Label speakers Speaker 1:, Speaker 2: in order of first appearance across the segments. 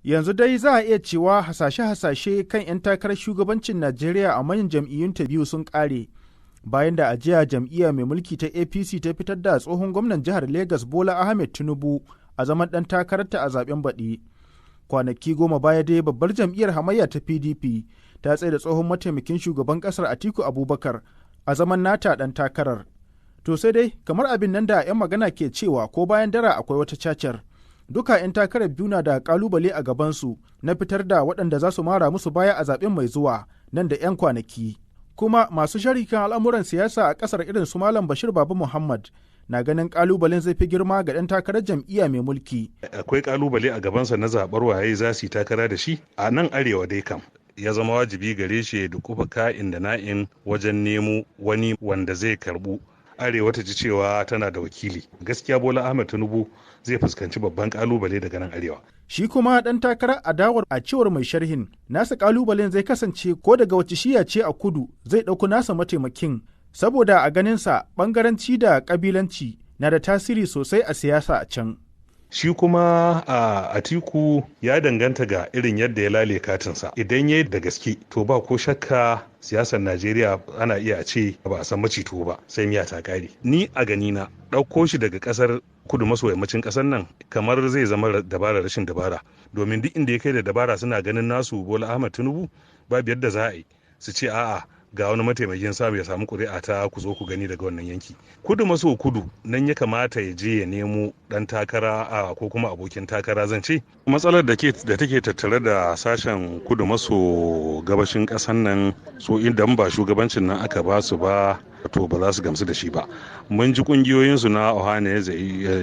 Speaker 1: Yanzu dai za a iya cewa hasashe-hasashe kan 'yan takarar shugabancin Najeriya a manyan jam'iyyun ta biyu sun ƙare. Bayan da ajiya jam'iyya mai mulki ta APC ta fitar da tsohon gwamnan jihar Legas Bola Ahmed Tinubu a zaman ɗan takararta a zaben baɗi. Kwanaki 10 baya dai babbar jam'iyyar hamayya ta PDP ta tsaye da tsohon mataimakin shugaban ƙasar Atiku Abubakar a zaman nata ɗan takarar. To sai dai kamar abin nan da 'yan magana ke cewa ko bayan dara akwai wata cacar. Duka 'yan takarar biyu na da kalubale a gabansu na fitar da waɗanda za su mara musu baya a zaɓen mai zuwa nan da 'yan kwanaki. Kuma masu sharikan al'amuran siyasa a ƙasar irin su Malam Bashir Baba Muhammad na ganin kalubalen zai fi girma ga ɗan takarar jam'iyya mai mulki.
Speaker 2: Akwai kalubale a gabansa na zaɓar waye za su yi takara da shi a nan arewa dai kam. Ya zama wajibi gare shi da kufa ka'in da na'in wajen nemo wani wanda zai karɓu arewa ta ji cewa tana da wakili. Gaskiya Bola Ahmed Tinubu zai fuskanci babban kalubale daga nan arewa.
Speaker 1: Shi kuma ɗan takarar adawar a cewar mai sharhin nasa kalubalen zai kasance ko daga wace shiya ce a kudu zai ɗauki nasa mataimakin saboda a ganinsa ɓangaranci da ƙabilanci na da tasiri sosai a siyasa a can.
Speaker 2: Shi kuma a atiku ya danganta ga irin yadda ya lale katinsa. Idan ya yi da gaske to ba ko shakka siyasar Najeriya ana iya ce ba a san macito ba sai miya ta kare. Ni a ganina ɗauko shi daga ƙasar kudu maso yammacin ƙasar nan kamar zai zama dabara rashin dabara. Domin duk inda ya kai da dabara suna ganin nasu Bola Ahmed Tinubu babu yadda za a yi su ce a'a ga wani mataimakin samu ya samu ƙuri'a ta ku zo ku gani daga wannan yanki. Kudu maso kudu nan ya kamata ya je ya nemo ɗan takara ko kuma abokin takara zan ce. Matsalar da take tattare da sashen kudu maso gabashin ƙasar nan so idan ba shugabancin nan aka ba su ba to ba za su gamsu da shi ba. Mun ji kungiyoyinsu na wanene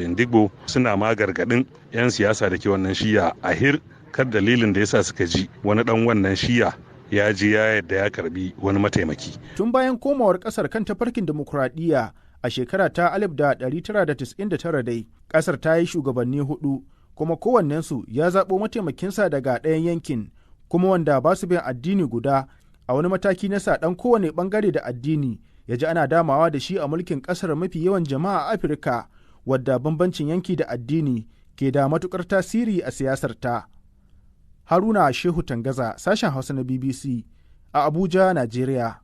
Speaker 2: Indigbo suna ma gargaɗin 'yan siyasa da ke wannan shiya ahir kar dalilin da yasa suka ji wani ɗan wannan shiya ya ji ya yadda ya karbi wani mataimaki.
Speaker 1: Tun bayan komawar kasar kan tafarkin demokuraɗiyya a shekara ta 1999 dai, kasar ta yi shugabanni 4 kuma kowannensu ya zaɓo mataimakinsa daga ɗayan yankin kuma wanda ba su bin addini guda a wani mataki na sa ɗan kowane ɓangare da addini ya ji ana damawa da shi a mulkin ƙasar mafi yawan jama'a a Afirka wadda bambancin yanki da addini ke da matuƙar tasiri a siyasar ta. Haruna Shehu Tangaza, sashen Hausa na BBC a Abuja, Najeriya.